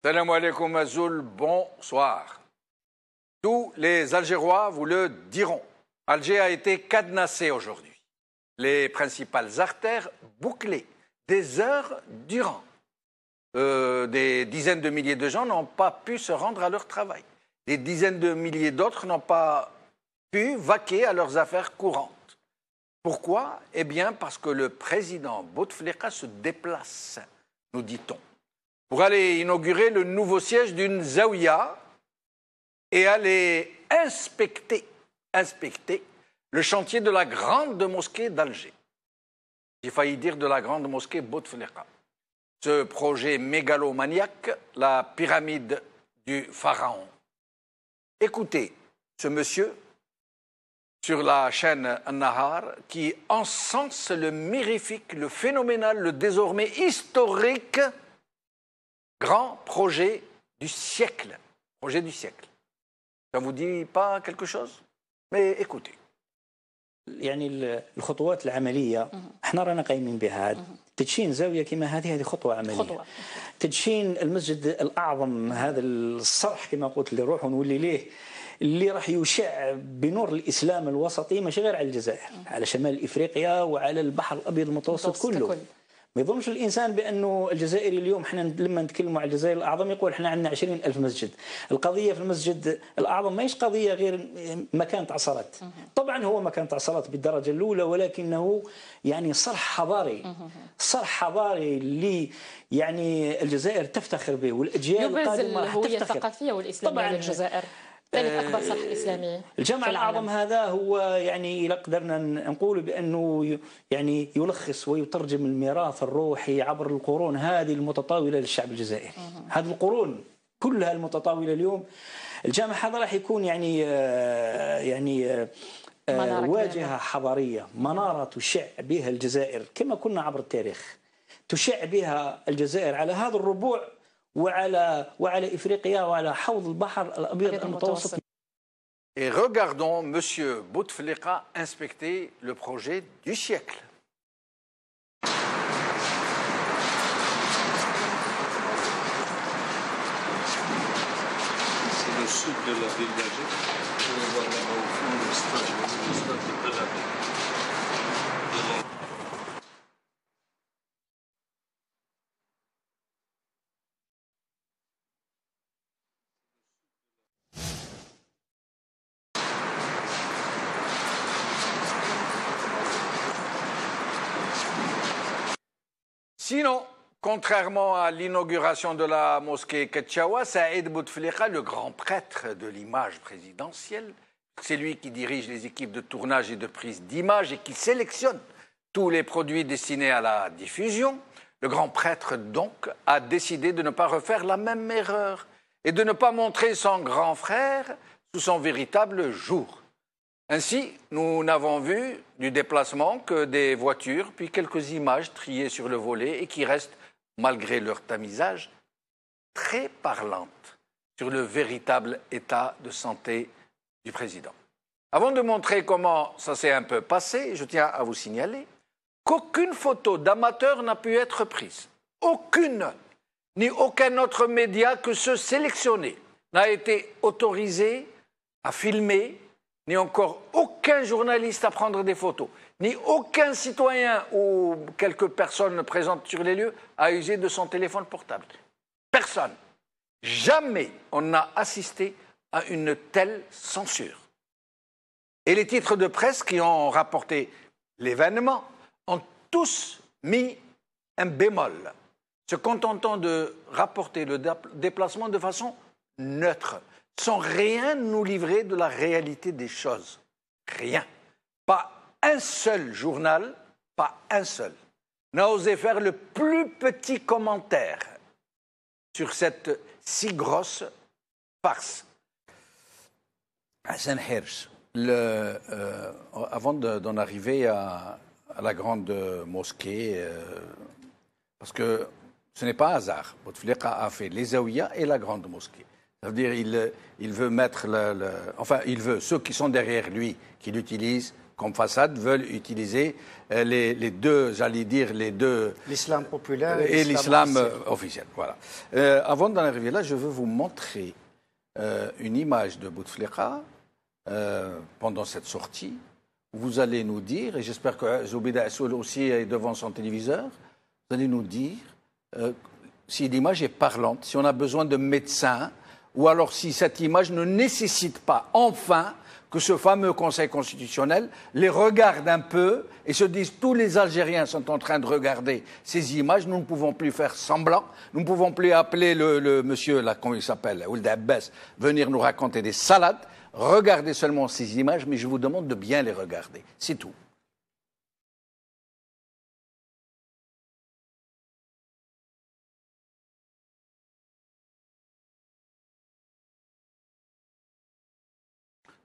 Salam alaikum Azoul, bonsoir. Tous les Algérois vous le diront. Alger a été cadenassé aujourd'hui. Les principales artères bouclées, des heures durant. Des dizaines de milliers de gens n'ont pas pu se rendre à leur travail. Des dizaines de milliers d'autres n'ont pas pu vaquer à leurs affaires courantes. Pourquoi? Eh bien parce que le président Bouteflika se déplace, nous dit-on, pour aller inaugurer le nouveau siège d'une zaouïa et aller inspecter le chantier de la grande mosquée d'Alger. J'ai failli dire de la grande mosquée Bouteflika. Ce projet mégalomaniaque, la pyramide du pharaon. Écoutez ce monsieur sur la chaîne An-Nahar qui encense le mirifique, le phénoménal, le désormais historique grand projet du siècle. Projet du siècle. Ça ne vous dit pas quelque chose? Mais écoutez. يعني الخطوات العمليه احنا رانا قايمين بها. تدشين زاويه كما هذه خطوه عمليه. تدشين المسجد الاعظم هذا الصرح كما قلت اللي نروح ونولي ليه اللي راح يشع بنور الاسلام الوسطي ماشي غير على الجزائر، على شمال افريقيا وعلى البحر الابيض المتوسط كله. ما يظنش الانسان بانه الجزائري اليوم احنا لما نتكلموا على الجزائر الاعظم يقول احنا عندنا 20,000 مسجد. القضيه في المسجد الاعظم ماهيش قضيه غير مكان تاع صلاه. طبعا هو مكان تاع صلاه بالدرجه الاولى، ولكنه يعني صرح حضاري. صرح حضاري اللي يعني الجزائر تفتخر به والاجيال القادمه راح تفتخر. الهويه الثقافيه والاسلاميه للجزائر. ثالث اكبر صرح اسلامي. الجامع الاعظم هذا هو يعني اذا قدرنا نقول بانه يعني يلخص ويترجم الميراث الروحي عبر القرون هذه المتطاوله للشعب الجزائري. هذه القرون كلها المتطاوله اليوم الجامع هذا راح يكون يعني واجهه حضاريه، مناره تشع بها الجزائر كما كنا عبر التاريخ. تشع بها الجزائر على هذا الربوع وعلى إفريقيا وعلى حوض البحر الأبيض المتوسط. Et regardons M. Bouteflika inspecter le projet du siècle. C'est le sud de la ville d'Alger. Vous pouvez voir là-bas au fond le stade de Tel Aviv. Sinon, contrairement à l'inauguration de la mosquée Ketchaoua, Saïd Bouteflika, le grand prêtre de l'image présidentielle, c'est lui qui dirige les équipes de tournage et de prise d'images et qui sélectionne tous les produits destinés à la diffusion. Le grand prêtre, donc, a décidé de ne pas refaire la même erreur et de ne pas montrer son grand frère sous son véritable jour. Ainsi, nous n'avons vu du déplacement que des voitures, puis quelques images triées sur le volet et qui restent, malgré leur tamisage, très parlantes sur le véritable état de santé du président. Avant de montrer comment ça s'est un peu passé, je tiens à vous signaler qu'aucune photo d'amateur n'a pu être prise. Aucune, ni aucun autre média que ceux sélectionnés n'a été autorisé à filmer, ni encore aucun journaliste à prendre des photos, ni aucun citoyen ou quelques personnes présentes sur les lieux à user de son téléphone portable. Personne. Jamais on n'a assisté à une telle censure. Et les titres de presse qui ont rapporté l'événement ont tous mis un bémol, se contentant de rapporter le déplacement de façon neutre, sans rien nous livrer de la réalité des choses. Rien. Pas un seul journal, pas un seul, n'a osé faire le plus petit commentaire sur cette si grosse farce. Hassan Hirsch, avant d'en arriver à la grande mosquée, parce que ce n'est pas hasard, Bouteflika a fait les zaouïas et la grande mosquée. Ça veut dire il veut mettre il veut ceux qui sont derrière lui, qui l'utilisent comme façade, veulent utiliser les deux, j'allais dire, les deux... L'islam populaire et l'islam officiel. Voilà. Avant d'en arriver là, je veux vous montrer une image de Bouteflika pendant cette sortie. Vous allez nous dire, et j'espère que Zoubida Assoul aussi est devant son téléviseur, vous allez nous dire si l'image est parlante, si on a besoin de médecins, ou alors si cette image ne nécessite pas, enfin, que ce fameux Conseil constitutionnel les regarde un peu et se dise tous les Algériens sont en train de regarder ces images, nous ne pouvons plus faire semblant, nous ne pouvons plus appeler le monsieur, là, comment il s'appelle, Ould Abbas, venir nous raconter des salades. Regardez seulement ces images, mais je vous demande de bien les regarder. C'est tout.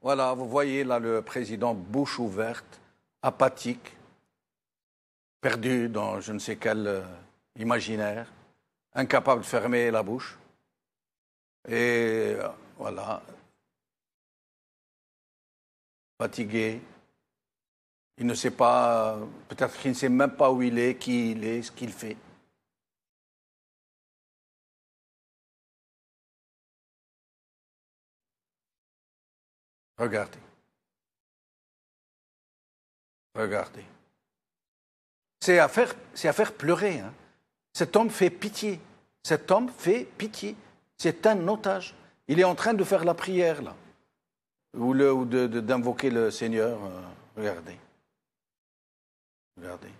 Voilà, vous voyez là le président bouche ouverte, apathique, perdu dans je ne sais quel imaginaire, incapable de fermer la bouche. Et voilà, fatigué. Il ne sait pas, peut-être qu'il ne sait même pas où il est, qui il est, ce qu'il fait. Regardez. Regardez. C'est à faire pleurer. Hein. Cet homme fait pitié. Cet homme fait pitié. C'est un otage. Il est en train de faire la prière, là. Ou d'invoquer le Seigneur. Regardez. Regardez.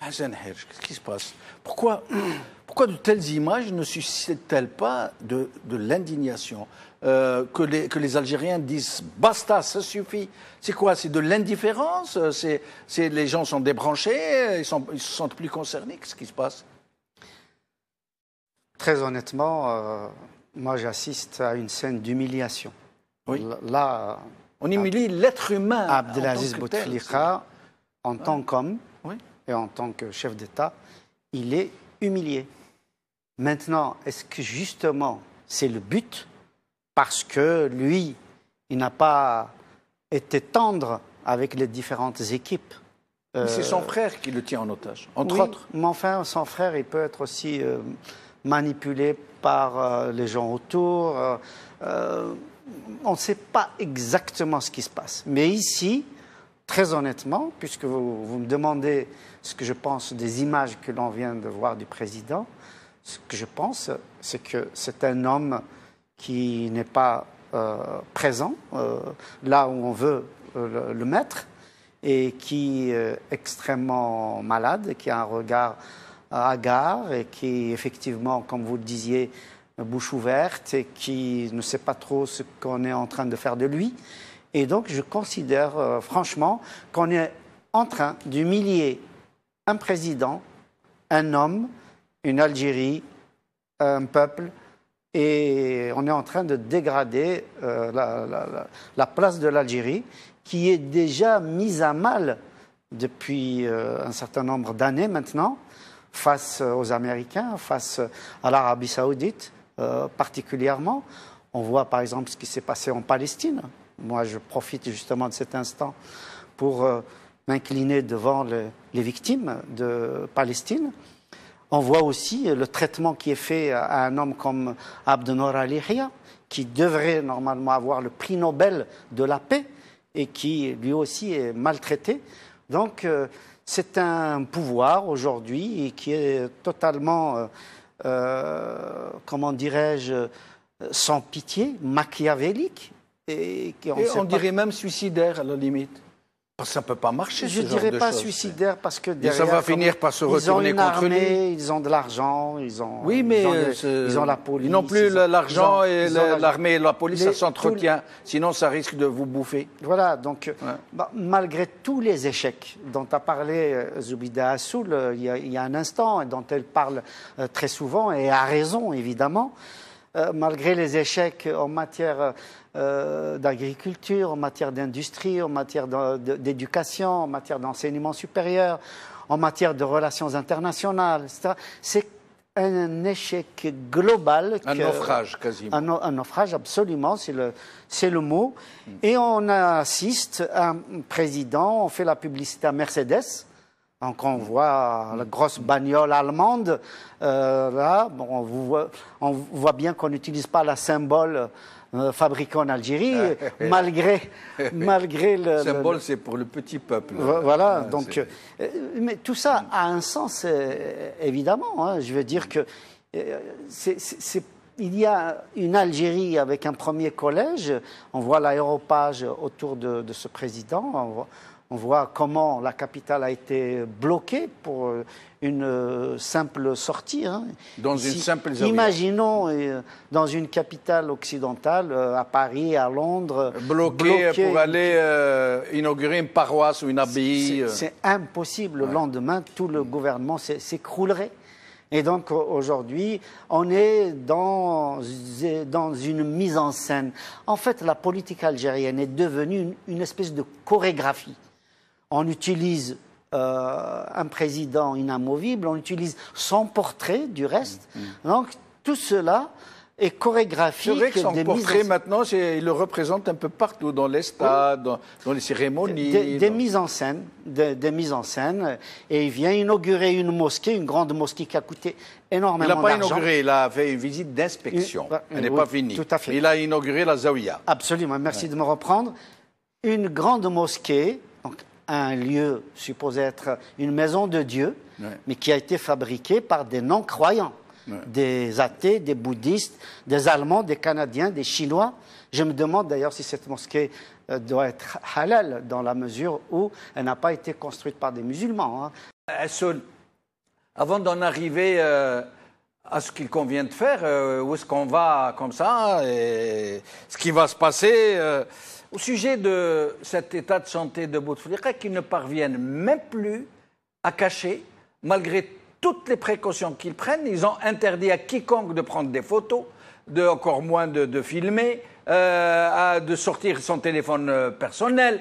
Hassan Hirsch, qu'est-ce qui se passe? Pourquoi de telles images ne suscitent-elles pas de l'indignation? Que les Algériens disent « basta, ça suffit ». C'est quoi? C'est de l'indifférence? Les gens sont débranchés? Ils ne se sentent plus concernés? Qu'est-ce qui se passe? Très honnêtement, moi j'assiste à une scène d'humiliation. Oui. Là, on humilie l'être humain. Abdelaziz Bouteflika, en tant qu'homme, oui, et en tant que chef d'État, il est humilié. Maintenant, est-ce que justement c'est le but parce que lui, il n'a pas été tendre avec les différentes équipes? C'est son frère qui le tient en otage, entre oui, autres. Mais enfin, son frère, il peut être aussi manipulé par les gens autour. On ne sait pas exactement ce qui se passe. Mais ici, très honnêtement, puisque vous me demandez ce que je pense des images que l'on vient de voir du président, ce que je pense, c'est que c'est un homme qui n'est pas présent là où on veut le mettre et qui est extrêmement malade, qui a un regard hagard et qui, effectivement, comme vous le disiez, bouche ouverte et qui ne sait pas trop ce qu'on est en train de faire de lui. Et donc, je considère franchement qu'on est en train d'humilier un président, un homme, une Algérie, un peuple, et on est en train de dégrader la place de l'Algérie, qui est déjà mise à mal depuis un certain nombre d'années maintenant, face aux Américains, face à l'Arabie saoudite particulièrement. On voit par exemple ce qui s'est passé en Palestine. Moi, je profite justement de cet instant pour m'incliner devant les victimes de Palestine. On voit aussi le traitement qui est fait à un homme comme Abdenour Ali Yahya, qui devrait normalement avoir le prix Nobel de la paix et qui lui aussi est maltraité. Donc, c'est un pouvoir aujourd'hui qui est totalement, comment dirais-je, sans pitié, machiavélique. Et on dirait même suicidaire à la limite. Parce que ça ne peut pas marcher. Je ne dirais pas suicidaire parce que derrière, ça va finir par se retourner contre lui. Ils ont de l'argent, ils ont la police. Ils n'ont plus l'argent et l'armée et la police, ça s'entretient. Sinon, ça risque de vous bouffer. Voilà, donc malgré tous les échecs dont a parlé Zoubida Assoul il y a un instant et dont elle parle très souvent, et à raison évidemment, malgré les échecs en matière d'agriculture, en matière d'industrie, en matière d'éducation, en matière d'enseignement supérieur, en matière de relations internationales, etc. C'est un échec global. Un naufrage, quasiment. Un naufrage, absolument, c'est le mot. Et on assiste à un président, on fait la publicité à Mercedes. Donc on voit la grosse bagnole allemande. Là, bon, on voit bien qu'on n'utilise pas la symbole fabriqué en Algérie, malgré le symbole, c'est pour le petit peuple. Voilà, donc, mais tout ça a un sens, évidemment. Hein. Je veux dire que il y a une Algérie avec un premier collège. On voit l'aéropage autour de ce président. On voit comment la capitale a été bloquée pour une simple sortie. Hein. Dans une simple zaouïa. Imaginons dans une capitale occidentale, à Paris, à Londres. Bloquée pour aller inaugurer une paroisse ou une abbaye. C'est impossible. Le lendemain, tout le gouvernement s'écroulerait. Et donc aujourd'hui, on est dans une mise en scène. En fait, la politique algérienne est devenue une espèce de chorégraphie. On utilise un président inamovible, on utilise son portrait du reste. Donc tout cela est chorégraphique. C'est vrai que son portrait maintenant, il le représente un peu partout, dans les stades, dans les cérémonies. Des mises en scène, des mises en scène. Et il vient inaugurer une mosquée, une grande mosquée qui a coûté énormément d'argent. Il n'a pas inauguré, il a fait une visite d'inspection. Elle n'est pas finie. Tout à fait. Il a inauguré la Zaouïa. Absolument, merci de me reprendre. Une grande mosquée, donc un lieu supposé être une maison de Dieu, mais qui a été fabriqué par des non-croyants. Des athées, des bouddhistes, des Allemands, des Canadiens, des Chinois. Je me demande d'ailleurs si cette mosquée doit être halal dans la mesure où elle n'a pas été construite par des musulmans. Hassoul, avant d'en arriver à ce qu'il convient de faire, où est-ce qu'on va comme ça, et ce qui va se passer au sujet de cet état de santé de Bouteflika qu'ils ne parviennent même plus à cacher, malgré toutes les précautions qu'ils prennent. Ils ont interdit à quiconque de prendre des photos, encore moins de filmer, de sortir son téléphone personnel.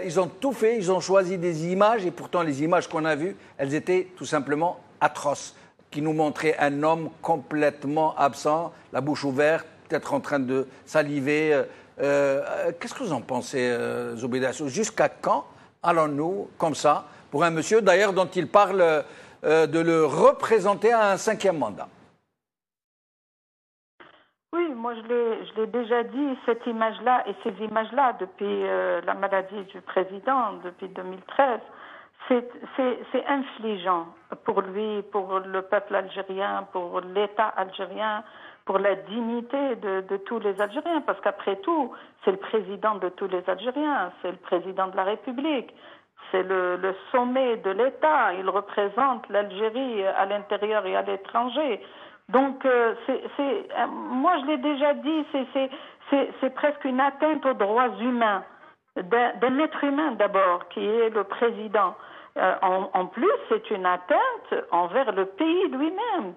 Ils ont tout fait, ils ont choisi des images, et pourtant les images qu'on a vues, elles étaient tout simplement atroces, qui nous montraient un homme complètement absent, la bouche ouverte, peut-être en train de saliver. Qu'est-ce que vous en pensez, Zobeida? Jusqu'à quand allons-nous comme ça pour un monsieur, d'ailleurs, dont il parle de le représenter à un 5e mandat? Oui, moi je l'ai déjà dit, cette image-là et ces images-là depuis la maladie du président, depuis 2013, c'est infligeant pour lui, pour le peuple algérien, pour l'État algérien, pour la dignité de tous les Algériens, parce qu'après tout, c'est le président de tous les Algériens, c'est le président de la République. C'est le sommet de l'État. Il représente l'Algérie à l'intérieur et à l'étranger. Donc, moi, je l'ai déjà dit, c'est presque une atteinte aux droits humains, d'un être humain d'abord, qui est le président. En plus, c'est une atteinte envers le pays lui-même.